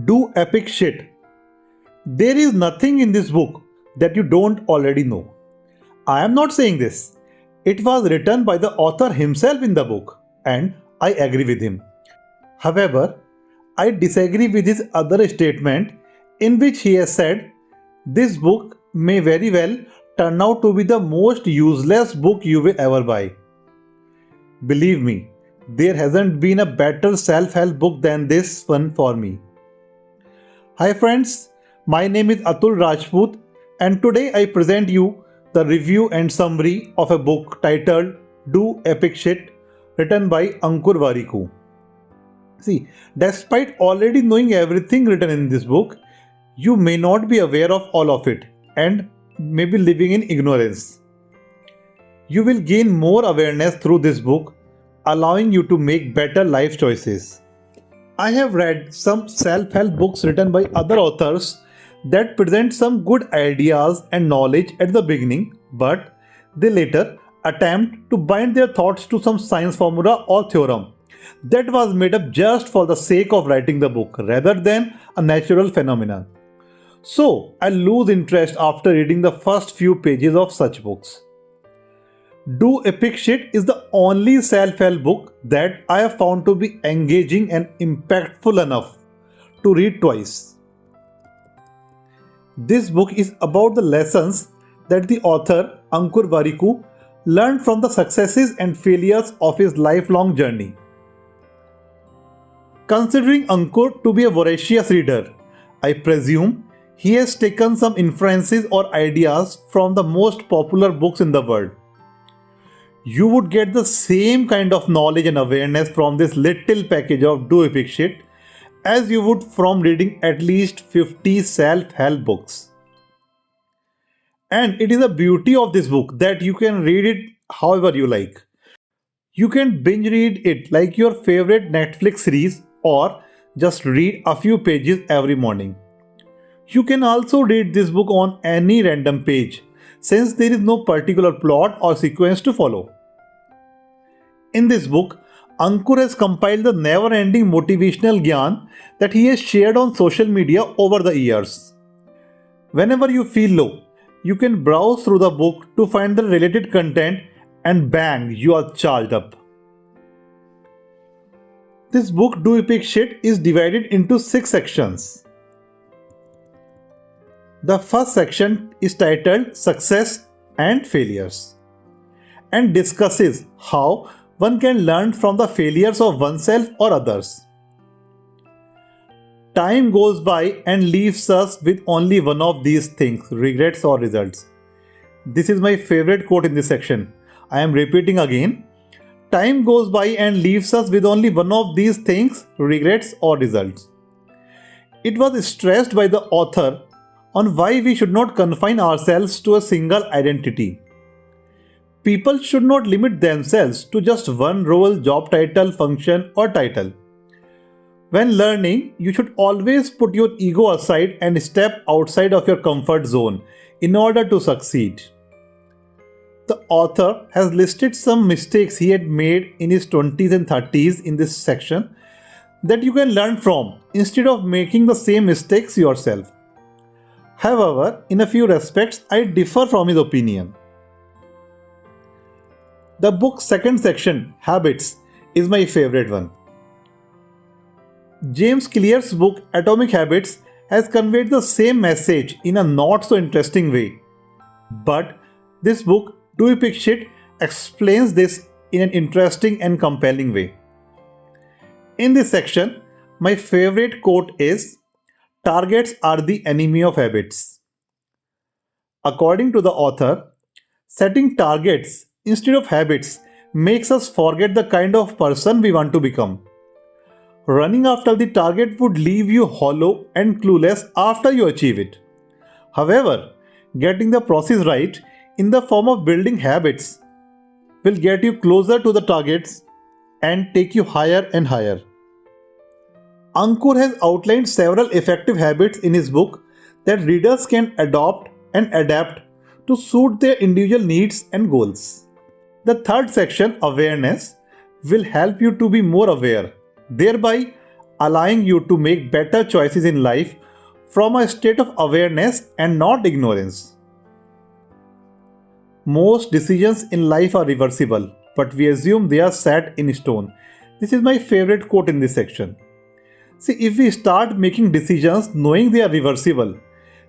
Do epic shit. There is nothing in this book that you don't already know. I am not saying this. It was written by the author himself in the book, and I agree with him. However, I disagree with his other statement in which he has said this book may very well turn out to be the most useless book you will ever buy. Believe me, there hasn't been a better self-help book than this one for me. Hi friends, my name is Atul Rajput and today I present you the review and summary of a book titled Do Epic Shit written by Ankur Wariku. See, despite already knowing everything written in this book, you may not be aware of all of it and may be living in ignorance. You will gain more awareness through this book, allowing you to make better life choices. I have read some self-help books written by other authors that present some good ideas and knowledge at the beginning, but they later attempt to bind their thoughts to some science formula or theorem that was made up just for the sake of writing the book rather than a natural phenomenon. So I lose interest after reading the first few pages of such books. Do Epic Shit is the only self-help book that I have found to be engaging and impactful enough to read twice. This book is about the lessons that the author Ankur Wariku learned from the successes and failures of his lifelong journey. Considering Ankur to be a voracious reader, I presume he has taken some inferences or ideas from the most popular books in the world. You would get the same kind of knowledge and awareness from this little package of Do Epic Shit as you would from reading at least 50 self-help books. And it is the beauty of this book that you can read it however you like. You can binge read it like your favorite Netflix series or just read a few pages every morning. You can also read this book on any random page since there is no particular plot or sequence to follow. In this book, Ankur has compiled the never-ending motivational gyan that he has shared on social media over the years. Whenever you feel low, you can browse through the book to find the related content and bang, you are charged up. This book Do Epic Shit is divided into 6 sections. The first section is titled Success and Failures and discusses how one can learn from the failures of oneself or others. Time goes by and leaves us with only one of these things, regrets or results. This is my favorite quote in this section. I am repeating again. Time goes by and leaves us with only one of these things, regrets or results. It was stressed by the author on why we should not confine ourselves to a single identity. People should not limit themselves to just one role, job title, function or title. When learning, you should always put your ego aside and step outside of your comfort zone in order to succeed. The author has listed some mistakes he had made in his 20s and 30s in this section that you can learn from instead of making the same mistakes yourself. However, in a few respects, I differ from his opinion. The book's second section, Habits, is my favorite one. James Clear's book Atomic Habits has conveyed the same message in a not so interesting way. But this book, Do Epic Shit, explains this in an interesting and compelling way. In this section, my favorite quote is, "Targets are the enemy of habits." According to the author, setting targets instead of habits makes us forget the kind of person we want to become. Running after the target would leave you hollow and clueless after you achieve it. However, getting the process right in the form of building habits will get you closer to the targets and take you higher and higher. Ankur has outlined several effective habits in his book that readers can adopt and adapt to suit their individual needs and goals. The third section, Awareness, will help you to be more aware, thereby allowing you to make better choices in life from a state of awareness and not ignorance. Most decisions in life are reversible, but we assume they are set in stone. This is my favorite quote in this section. See, if we start making decisions knowing they are reversible,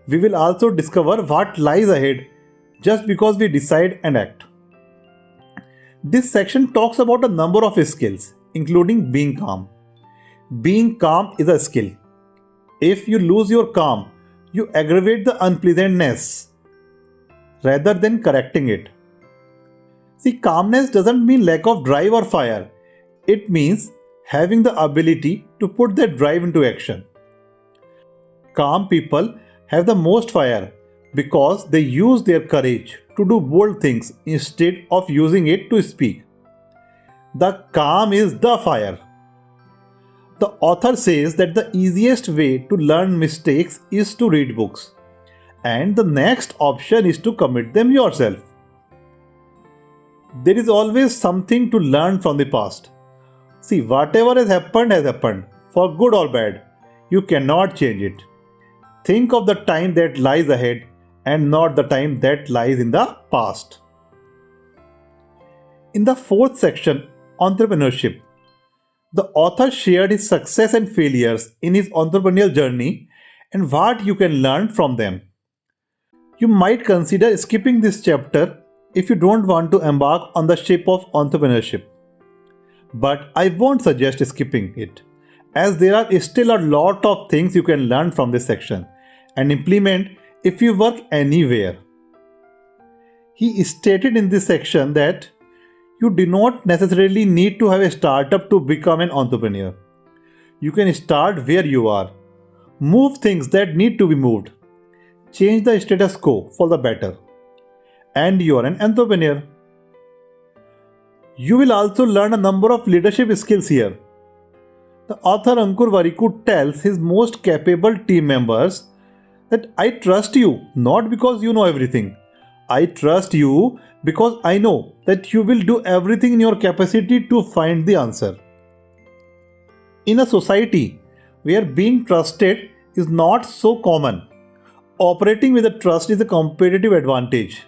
we will also discover what lies ahead just because we decide and act. This section talks about a number of skills, including being calm. Being calm is a skill. If you lose your calm, you aggravate the unpleasantness rather than correcting it. See, calmness doesn't mean lack of drive or fire. It means having the ability to put that drive into action. Calm people have the most fire because they use their courage to do bold things instead of using it to speak. The calm is the fire. The author says that the easiest way to learn mistakes is to read books, and the next option is to commit them yourself. There is always something to learn from the past. See, whatever has happened, for good or bad. You cannot change it. Think of the time that lies ahead and not the time that lies in the past. In the fourth section, entrepreneurship, the author shared his success and failures in his entrepreneurial journey and what you can learn from them. You might consider skipping this chapter if you don't want to embark on the ship of entrepreneurship. But I won't suggest skipping it, as there are still a lot of things you can learn from this section and implement if you work anywhere. He stated in this section that you do not necessarily need to have a startup to become an entrepreneur. You can start where you are, move things that need to be moved, change the status quo for the better, and you are an entrepreneur. You will also learn a number of leadership skills here. The author Ankur tells his most capable team members that I trust you not because you know everything. I trust you because I know that you will do everything in your capacity to find the answer. In a society where being trusted is not so common, operating with a trust is a competitive advantage.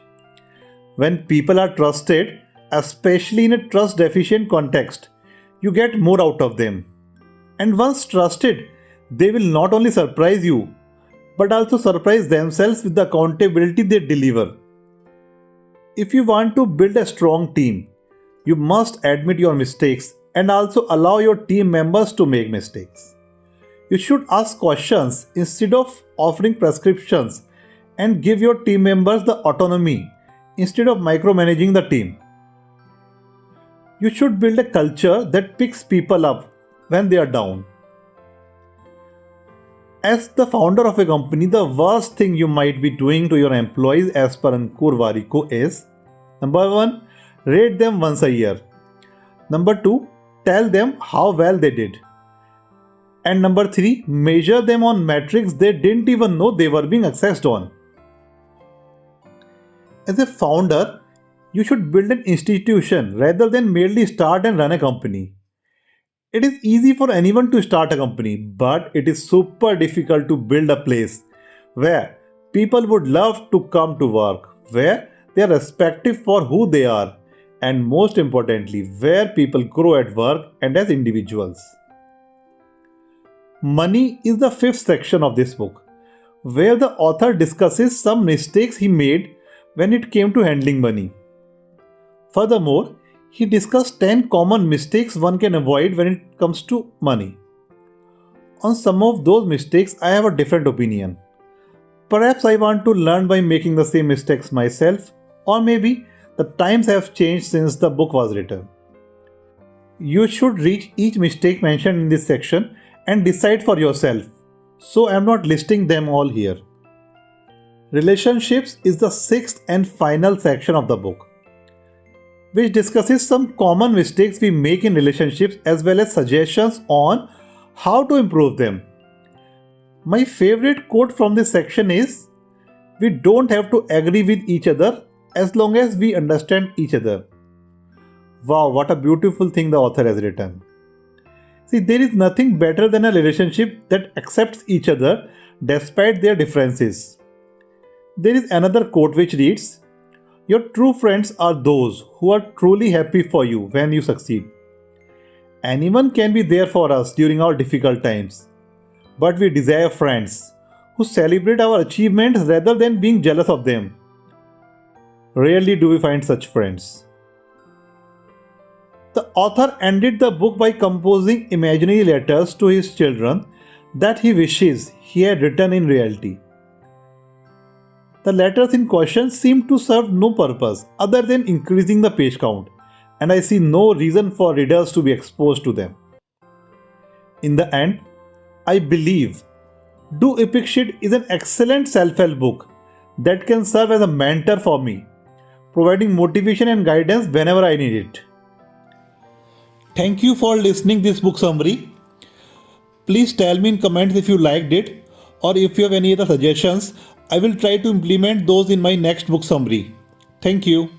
When people are trusted, especially in a trust deficient context, you get more out of them. And once trusted, they will not only surprise you, but also surprise themselves with the accountability they deliver. If you want to build a strong team, you must admit your mistakes and also allow your team members to make mistakes. You should ask questions instead of offering prescriptions and give your team members the autonomy instead of micromanaging the team. You should build a culture that picks people up when they are down. As the founder of a company, the worst thing you might be doing to your employees as per Ankur is: number 1, rate them once a year. Number 2, tell them how well they did. And number 3, measure them on metrics they didn't even know they were being assessed on. As a founder, you should build an institution rather than merely start and run a company. It is easy for anyone to start a company, but it is super difficult to build a place where people would love to come to work, where they are respected for who they are, and most importantly, where people grow at work and as individuals. Money is the fifth section of this book, where the author discusses some mistakes he made when it came to handling money. Furthermore, he discussed 10 common mistakes one can avoid when it comes to money. On some of those mistakes, I have a different opinion. Perhaps I want to learn by making the same mistakes myself, or maybe the times have changed since the book was written. You should read each mistake mentioned in this section and decide for yourself, so I am not listing them all here. Relationships is the sixth and final section of the book, which discusses some common mistakes we make in relationships as well as suggestions on how to improve them. My favorite quote from this section is, "We don't have to agree with each other as long as we understand each other." Wow, what a beautiful thing the author has written. See, there is nothing better than a relationship that accepts each other despite their differences. There is another quote which reads, "Your true friends are those who are truly happy for you when you succeed." Anyone can be there for us during our difficult times, but we desire friends who celebrate our achievements rather than being jealous of them. Rarely do we find such friends. The author ended the book by composing imaginary letters to his children that he wishes he had written in reality. The letters in question seem to serve no purpose other than increasing the page count, and I see no reason for readers to be exposed to them. In the end, I believe Do Epic Shit is an excellent self-help book that can serve as a mentor for me, providing motivation and guidance whenever I need it. Thank you for listening this book summary. Please tell me in comments if you liked it, or if you have any other suggestions. I will try to implement those in my next book summary. Thank you.